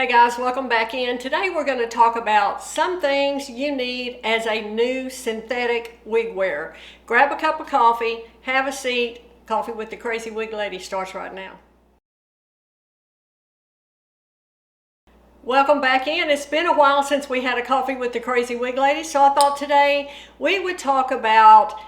Hey guys, welcome back in. Today we're going to talk about some things you need as a new synthetic wig wearer. Grab a cup of coffee, have a seat. Coffee with the Crazy Wig Lady starts right now. Welcome back in. It's been a while since we had a coffee with the Crazy Wig Lady, so I thought today we would talk about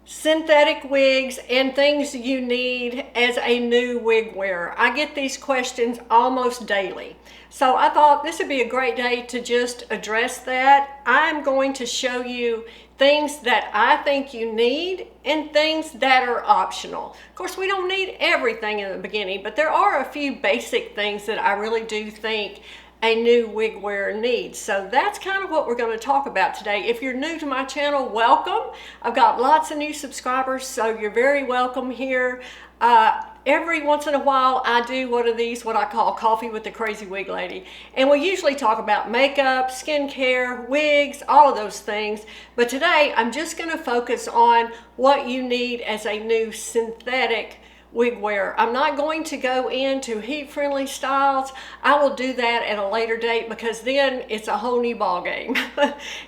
synthetic wigs and things you need as a new wig wearer. I get these questions almost daily. So I thought this would be a great day to just address that. I'm going to show you things that I think you need and things that are optional. Of course, we don't need everything in the beginning, but there are a few basic things that I really do think a new wig wearer needs. So that's kind of what we're going to talk about today. If you're new to my channel, welcome. I've got lots of new subscribers, so you're very welcome here. Every once in a while I do one of these, what I call Coffee with the Crazy Wig Lady, and we usually talk about makeup, skincare, wigs, all of those things. But today I'm just going to focus on what you need as a new synthetic wig wearer. I'm not going to go into heat-friendly styles. I will do that at a later date because then it's a whole new ball game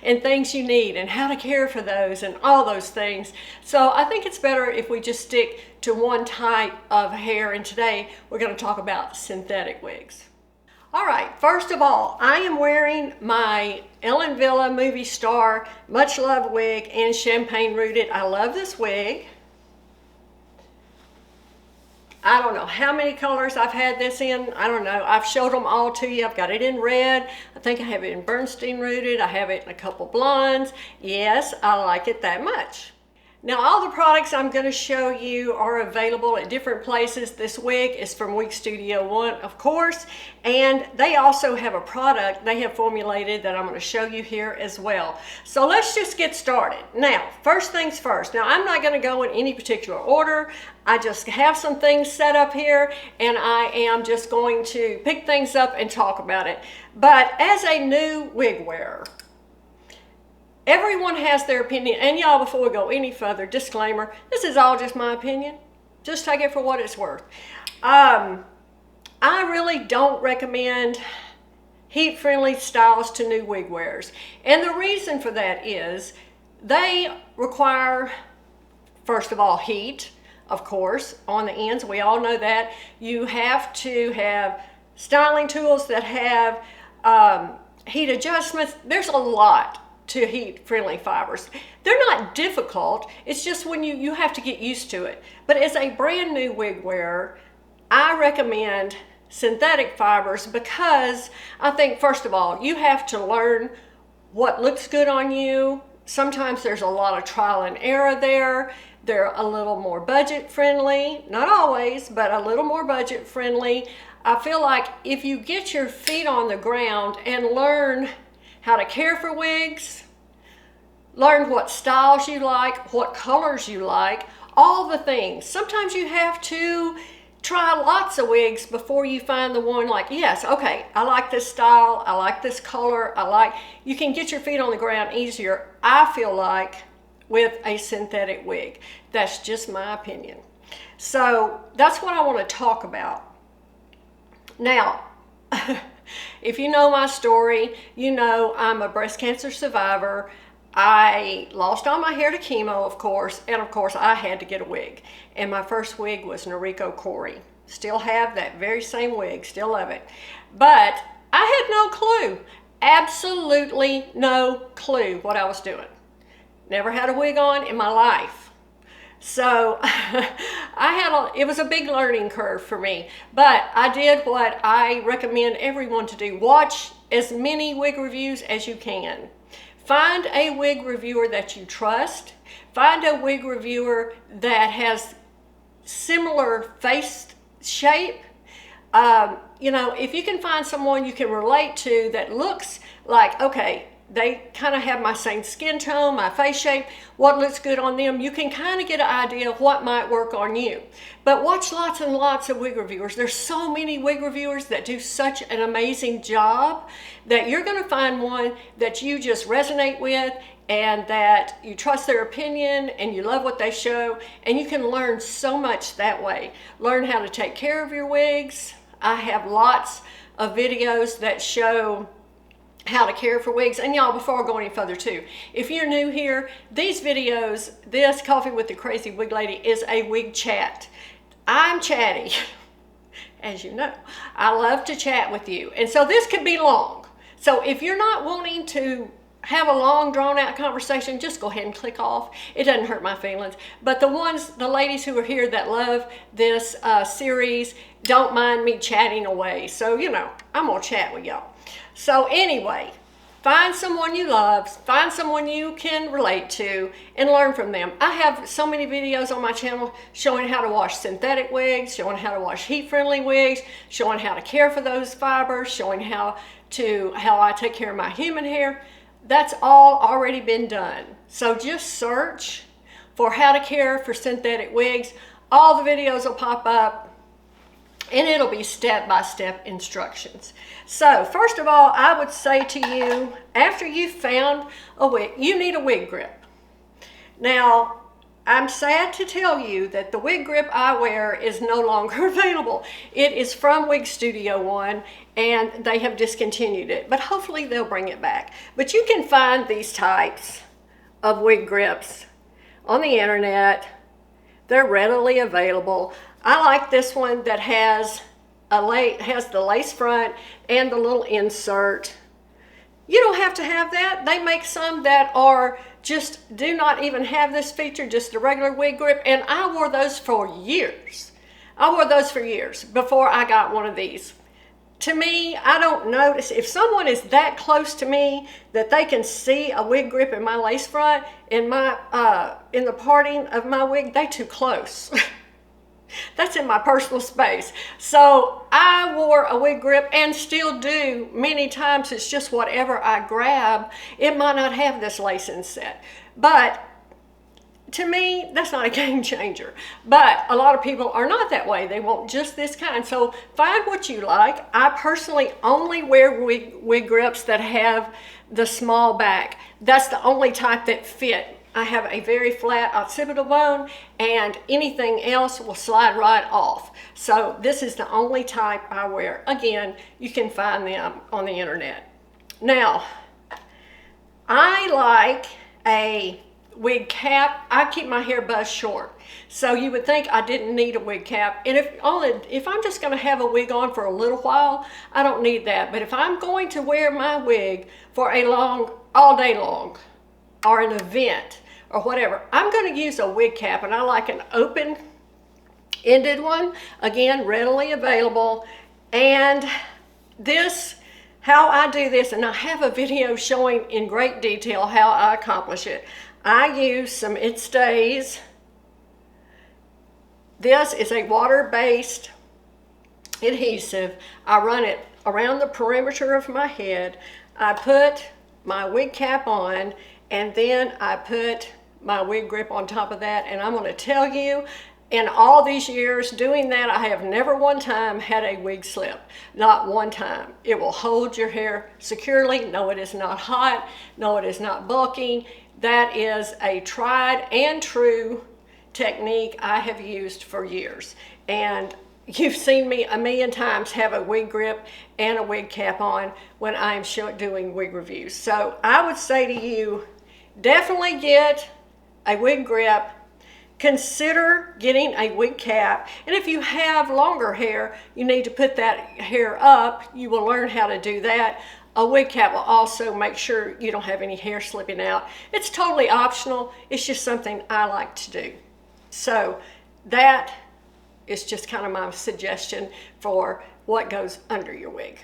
and things you need and how to care for those and all those things. So I think it's better if we just stick to one type of hair, and today we're going to talk about synthetic wigs. All right, first of all, I am wearing my Ellen Villa movie star Much Love wig in Champagne Rooted. I love this wig. I don't know how many colors I've had this in. I don't know. I've showed them all to you. I've got it in red. I think I have it in Bernstein Rooted. I have it in a couple blondes. Yes, I like it that much. Now, all the products I'm going to show you are available at different places. This wig is from Wig Studio One, of course, and they also have a product they have formulated that I'm going to show you here as well. So let's just get started. Now, first things first. Now, I'm not going to go in any particular order. I just have some things set up here, and I am just going to pick things up and talk about it. But as a new wig wearer, everyone has their opinion, and y'all, before we go any further, disclaimer, this is all just my opinion. Just take it for what it's worth. I really don't recommend heat-friendly styles to new wig wearers. And the reason for that is they require, first of all, heat, of course, on the ends. We all know that. You have to have styling tools that have heat adjustments. There's a lot to heat-friendly fibers. They're not difficult. It's just when you have to get used to it. But as a brand new wig wearer, I recommend synthetic fibers because I think, first of all, you have to learn what looks good on you. Sometimes there's a lot of trial and error there. They're a little more budget friendly. Not always, but a little more budget friendly. I feel like if you get your feet on the ground and learn how to care for wigs, learn what styles you like, what colors you like, all the things. Sometimes you have to try lots of wigs before you find the one like, yes, okay, I like this style, I like this color, you can get your feet on the ground easier, I feel like, with a synthetic wig. That's just my opinion. So that's what I want to talk about. Now, if you know my story, you know I'm a breast cancer survivor. I lost all my hair to chemo, of course, and of course I had to get a wig. And my first wig was Noriko Corey. Still have that very same wig, still love it. But I had no clue, absolutely no clue what I was doing. Never had a wig on in my life. So it was a big learning curve for me, but I did what I recommend everyone to do. Watch as many wig reviews as you can. Find a wig reviewer that you trust. Find a wig reviewer that has similar face shape. You know, if you can find someone you can relate to that looks like, okay, they kind of have my same skin tone, my face shape, what looks good on them, you can kind of get an idea of what might work on you. But watch lots and lots of wig reviewers. There's so many wig reviewers that do such an amazing job that you're going to find one that you just resonate with and that you trust their opinion and you love what they show, and you can learn so much that way. Learn how to take care of your wigs. I have lots of videos that show how to care for wigs. And y'all, before I go any further too, if you're new here, these videos, this Coffee with the Crazy Wig Lady is a wig chat. I'm chatty, as you know. I love to chat with you. And so this could be long. So if you're not wanting to have a long drawn out conversation, just go ahead and click off. It doesn't hurt my feelings. But the ladies who are here that love this series, don't mind me chatting away. So, you know, I'm gonna chat with y'all. So anyway, find someone you love, find someone you can relate to, and learn from them. I have so many videos on my channel showing how to wash synthetic wigs, showing how to wash heat-friendly wigs, showing how to care for those fibers, showing how I take care of my human hair. That's all already been done. So just search for how to care for synthetic wigs. All the videos will pop up, and it'll be step-by-step instructions. So first of all, I would say to you, after you've found a wig, you need a wig grip. Now, I'm sad to tell you that the wig grip I wear is no longer available. It is from Wig Studio One, and they have discontinued it, but hopefully they'll bring it back. But you can find these types of wig grips on the internet. They're readily available. I like this one that has the lace front and the little insert. You don't have to have that. They make some that are just do not even have this feature, just a regular wig grip, and I wore those for years. I wore those for years before I got one of these. To me, I don't notice, if someone is that close to me that they can see a wig grip in my lace front, in the parting of my wig, they too close. That's in my personal space. So I wore a wig grip and still do many times. It's just whatever I grab. It might not have this lace inset. But to me, that's not a game changer. But a lot of people are not that way. They want just this kind. So find what you like. I personally only wear wig grips that have the small back. That's the only type that fit. I have a very flat occipital bone, and anything else will slide right off. So this is the only type I wear. Again, you can find them on the internet. Now, I like a wig cap. I keep my hair buzzed short. So you would think I didn't need a wig cap. And if I'm just going to have a wig on for a little while, I don't need that. But if I'm going to wear my wig for all day long, or an event or whatever, I'm going to use a wig cap, and I like an open-ended one, again, readily available. And this, how I do this, and I have a video showing in great detail how I accomplish it. I use some It Stays. This is a water-based adhesive. I run it around the perimeter of my head. I put my wig cap on, and then I put my wig grip on top of that. And I'm going to tell you, in all these years doing that, I have never one time had a wig slip. Not one time. It will hold your hair securely. No, it is not hot. No, it is not bulky. That is a tried and true technique I have used for years. And you've seen me a million times have a wig grip and a wig cap on when I'm doing wig reviews. So I would say to you, definitely get a wig grip. Consider getting a wig cap. And if you have longer hair, you need to put that hair up. You will learn how to do that. A wig cap will also make sure you don't have any hair slipping out. It's totally optional. It's just something I like to do. So that is just kind of my suggestion for what goes under your wig.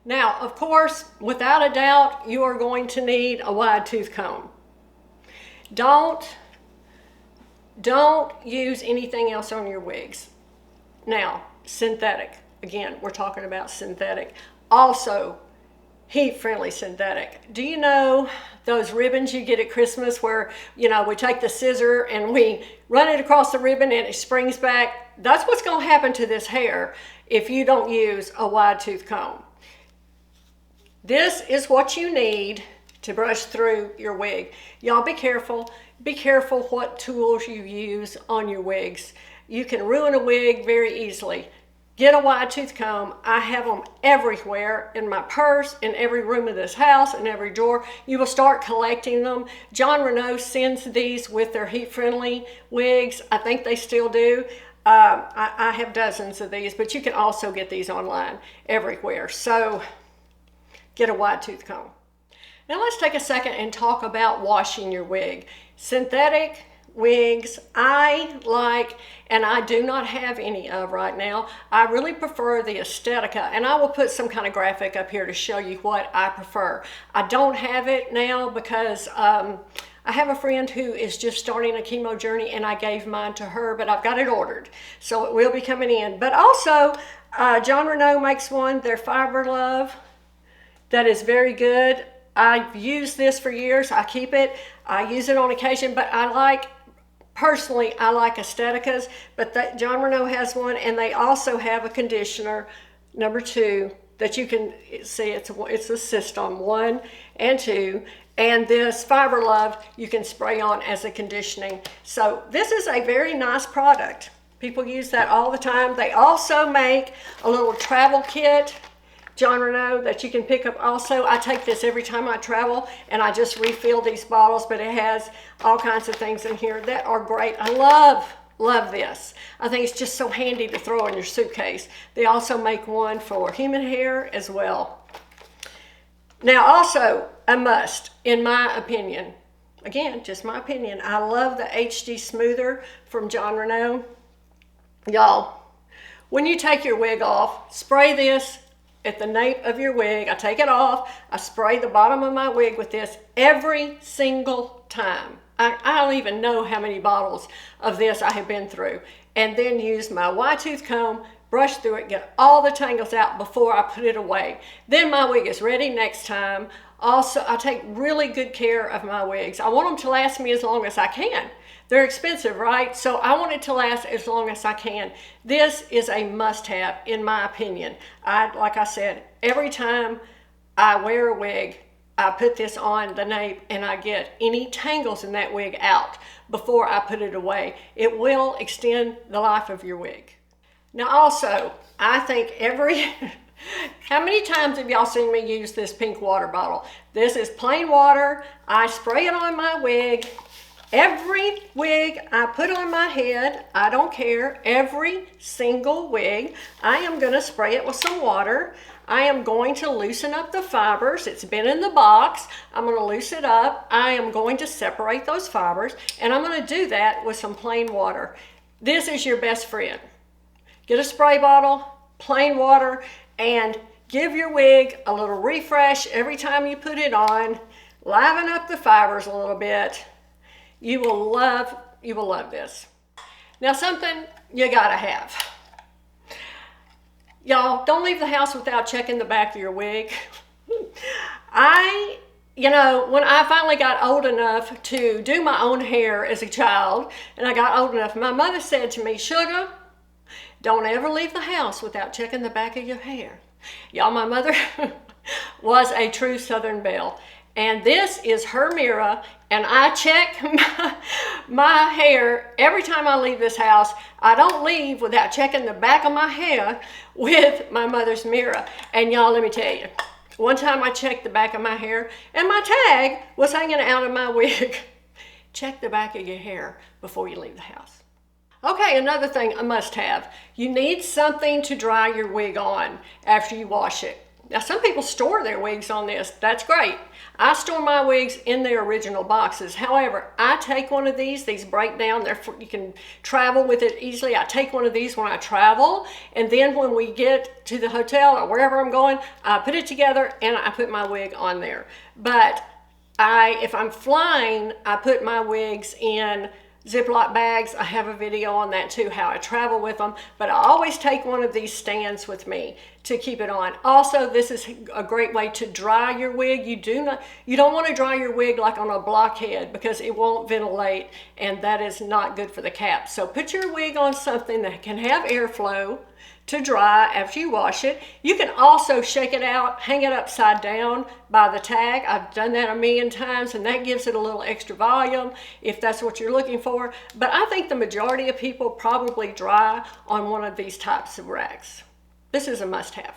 Now, of course, without a doubt, you are going to need a wide tooth comb. Don't use anything else on your wigs. Now, synthetic. Again, we're talking about synthetic. Also, heat-friendly synthetic. Do you know those ribbons you get at Christmas where, you know, we take the scissor and we run it across the ribbon and it springs back? That's what's going to happen to this hair if you don't use a wide tooth comb. This is what you need to brush through your wig. Y'all be careful. Be careful what tools you use on your wigs. You can ruin a wig very easily. Get a wide tooth comb. I have them everywhere, in my purse, in every room of this house, in every drawer. You will start collecting them. John Renault sends these with their heat-friendly wigs. I think they still do. I have dozens of these, but you can also get these online everywhere. So get a wide tooth comb. Now let's take a second and talk about washing your wig. Synthetic wigs I like, and I do not have any of right now. I really prefer the Aesthetica, and I will put some kind of graphic up here to show you what I prefer. I don't have it now because I have a friend who is just starting a chemo journey, and I gave mine to her, but I've got it ordered, so it will be coming in. But also, John Renault makes one, their Fiber Love, that is very good. I've used this for years. I keep it. I use it on occasion, but personally, I like Aestheticas, but John Renault has one, and they also have a conditioner, number 2, that you can see. It's a system 1 and 2, and this Fiber Love you can spray on as a conditioning. So this is a very nice product. People use that all the time. They also make a little travel kit, John Renault, that you can pick up also. I take this every time I travel, and I just refill these bottles, but it has all kinds of things in here that are great. I love this. I think it's just so handy to throw in your suitcase. They also make one for human hair as well. Now also, a must, in my opinion, again, just my opinion, I love the HD Smoother from John Renault. Y'all, when you take your wig off, spray this at the nape of your wig. I take it off, I spray the bottom of my wig with this every single time. I don't even know how many bottles of this I have been through. And then use my wide tooth comb, brush through it, get all the tangles out before I put it away. Then my wig is ready next time. Also, I take really good care of my wigs. I want them to last me as long as I can. They're expensive, right? So I want it to last as long as I can. This is a must-have, in my opinion. Like I said, every time I wear a wig, I put this on the nape, and I get any tangles in that wig out before I put it away. It will extend the life of your wig. Now also, I think how many times have y'all seen me use this pink water bottle? This is plain water. I spray it on my wig. Every wig I put on my head, I don't care, every single wig, I am going to spray it with some water. I am going to loosen up the fibers. It's been in the box. I'm going to loosen it up. I am going to separate those fibers, and I'm going to do that with some plain water. This is your best friend. Get a spray bottle, plain water, and give your wig a little refresh every time you put it on. Liven up the fibers a little bit. You will love this. Now, something you gotta have. Y'all, don't leave the house without checking the back of your wig. When I finally got old enough to do my own hair as a child, and I got old enough, my mother said to me, "Sugar, don't ever leave the house without checking the back of your hair." Y'all, my mother was a true Southern belle. And this is her mirror, and I check my hair every time I leave this house. I don't leave without checking the back of my hair with my mother's mirror. And y'all, let me tell you, one time I checked the back of my hair, and my tag was hanging out of my wig. Check the back of your hair before you leave the house. Okay, another thing, a must-have. You need something to dry your wig on after you wash it. Now, some people store their wigs on this. That's great. I store my wigs in their original boxes. However, I take one of these break down. You can travel with it easily. I take one of these when I travel, and then when we get to the hotel or wherever I'm going, I put it together and I put my wig on there. But if I'm flying, I put my wigs in Ziploc bags. I have a video on that too, how I travel with them, but I always take one of these stands with me to keep it on. Also, this is a great way to dry your wig. You don't want to dry your wig like on a blockhead, because it won't ventilate, and that is not good for the cap. So put your wig on something that can have airflow to dry after you wash it. You can also shake it out, hang it upside down by the tag. I've done that a million times, and that gives it a little extra volume if that's what you're looking for. But I think the majority of people probably dry on one of these types of racks. This is a must-have.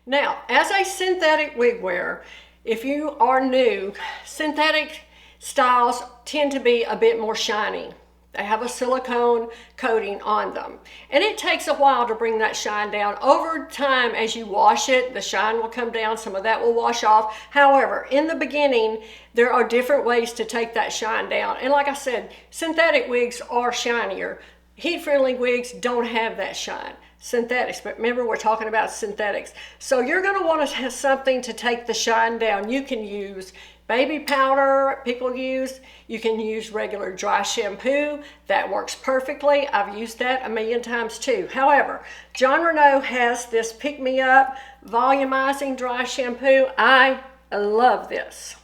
Now, as a synthetic wig wearer, if you are new, synthetic styles tend to be a bit more shiny. They have a silicone coating on them. And it takes a while to bring that shine down. Over time, as you wash it, the shine will come down. Some of that will wash off. However, in the beginning, there are different ways to take that shine down. And like I said, synthetic wigs are shinier. Heat-friendly wigs don't have that shine. Synthetics, but remember, we're talking about synthetics. So you're going to want to have something to take the shine down. You can use baby powder, people use. You can use regular dry shampoo. That works perfectly. I've used that a million times too. However, Jon Renau has this Pick Me Up volumizing dry shampoo. I love this.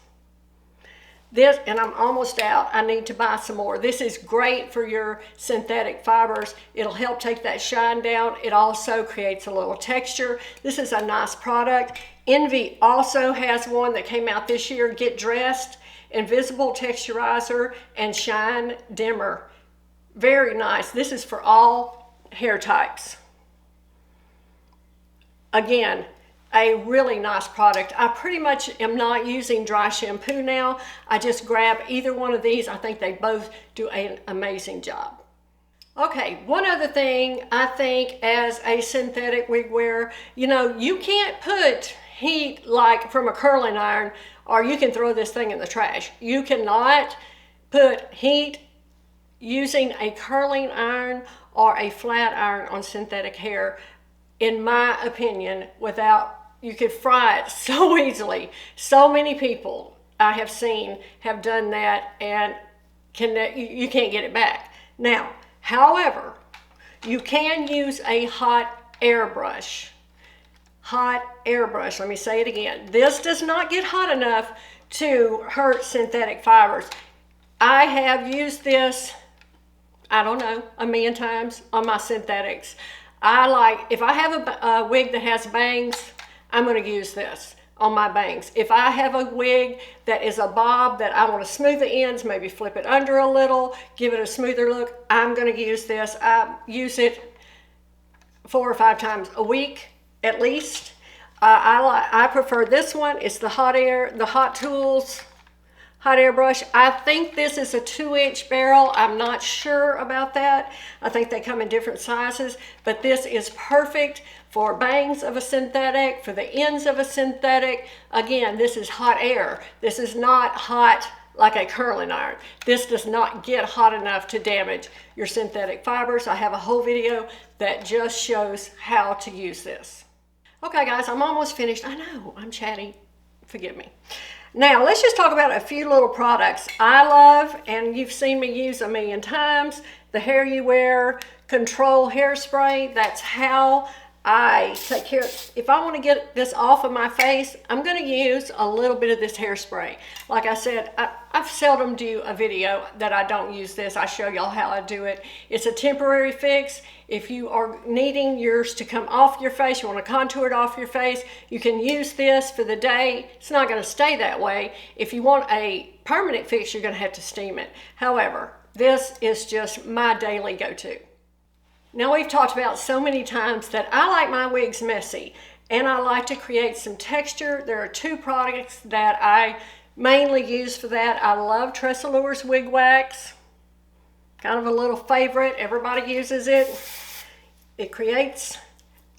This, and I'm almost out. I need to buy some more. This is great for your synthetic fibers. It'll help take that shine down. It also creates a little texture. This is a nice product. Envy also has one that came out this year, Get Dressed, Invisible Texturizer and Shine Dimmer. Very nice. This is for all hair types. Again, a really nice product. I pretty much am not using dry shampoo now. I just grab either one of these. I think they both do an amazing job. Okay, one other thing I think as a synthetic wig wearer, you can't put heat like from a curling iron, or you can throw this thing in the trash. You cannot put heat using a curling iron or a flat iron on synthetic hair, in my opinion, you could fry it so easily. So many people I have seen have done that, and you can't get it back. Now, however, you can use a hot air brush. Hot air brush, let me say it again. This does not get hot enough to hurt synthetic fibers. I have used this, I don't know, a million times on my synthetics. If I have a wig that has bangs, I'm going to use this on my bangs. If I have a wig that is a bob that I want to smooth the ends, maybe flip it under a little, give it a smoother look, I'm going to use this. I use it 4 or 5 times a week at least. I prefer this one. It's the Hot Tools hot air brush. I think this is a 2-inch barrel. I'm not sure about that. I think they come in different sizes, but this is perfect for bangs of a synthetic, for the ends of a synthetic. Again, this is hot air. This is not hot like a curling iron. This does not get hot enough to damage your synthetic fibers. I have a whole video that just shows how to use this. Okay guys, I'm almost finished. I know, I'm chatty, forgive me. Now, let's just talk about a few little products I love, and you've seen me use a million times. The Hair You Wear Control Hairspray. That's how I take care of, if I want to get this off of my face, I'm going to use a little bit of this hairspray. Like I said, I seldom do a video that I don't use this. I show y'all how I do it. It's a temporary fix. If you are needing yours to come off your face, you want to contour it off your face, you can use this for the day. It's not going to stay that way. If you want a permanent fix, you're going to have to steam it. However, this is just my daily go-to. Now, we've talked about so many times that I like my wigs messy, and I like to create some texture. There are 2 products that I mainly use for that. I love Tressalore's Wig Wax. Kind of a little favorite. Everybody uses it. It creates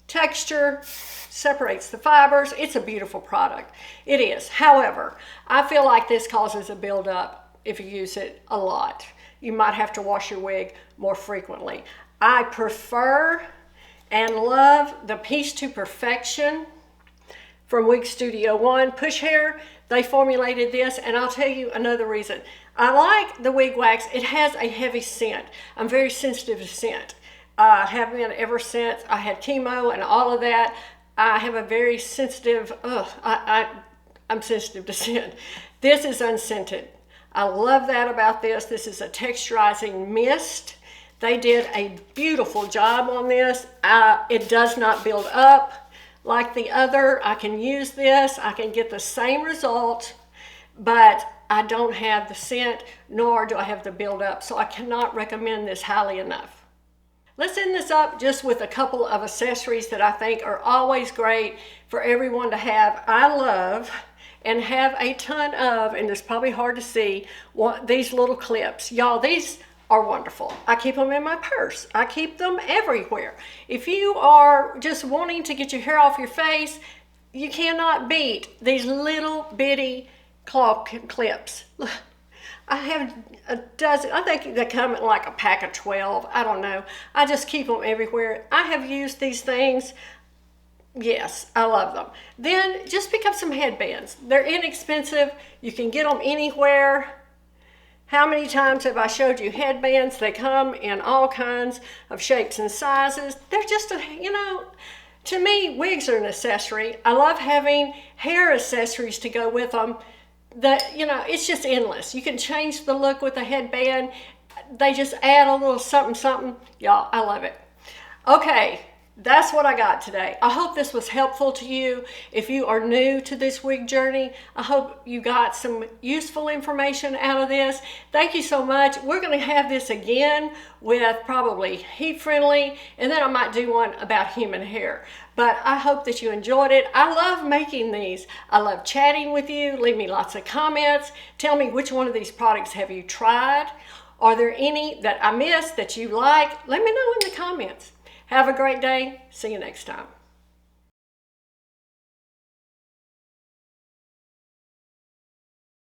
texture, separates the fibers. It's a beautiful product. It is. However, I feel like this causes a buildup if you use it a lot. You might have to wash your wig more frequently. I prefer and love the Piece to Perfection from Wig Studio One. Push Hair, they formulated this, and I'll tell you another reason. I like the wig wax. It has a heavy scent. I'm very sensitive to scent. I have been ever since I had chemo and all of that. I have a very sensitive, I'm sensitive to scent. This is unscented. I love that about this. This is a texturizing mist They did a beautiful job on this. It does not build up like the other. I can use this. I can get the same result, but I don't have the scent, nor do I have the build up. So I cannot recommend this highly enough. Let's end this up just with a couple of accessories that I think are always great for everyone to have. I love and have a ton of, and it's probably hard to see, these little clips. Y'all, these are wonderful. I keep them in my purse. I keep them everywhere. If you are just wanting to get your hair off your face, you cannot beat these little bitty claw clips. I have a dozen. I think they come in like a pack of 12. I don't know. I just keep them everywhere. I have used these things. Yes, I love them. Then just pick up some headbands. They're inexpensive. You can get them anywhere. How many times have I showed you headbands? They come in all kinds of shapes and sizes. They're just, to me, wigs are an accessory. I love having hair accessories to go with them. It's just endless. You can change the look with a headband. They just add a little something, something. Y'all, I love it. Okay. That's what I got today. I hope this was helpful to you. If you are new to this wig journey, I hope you got some useful information out of this. Thank you so much. We're going to have this again with probably heat friendly, and then I might do one about human hair. But I hope that you enjoyed it. I love making these. I love chatting with you. Leave me lots of comments. Tell me which one of these products have you tried. Are there any that I missed that you like? Let me know in the comments. Have a great day. See you next time.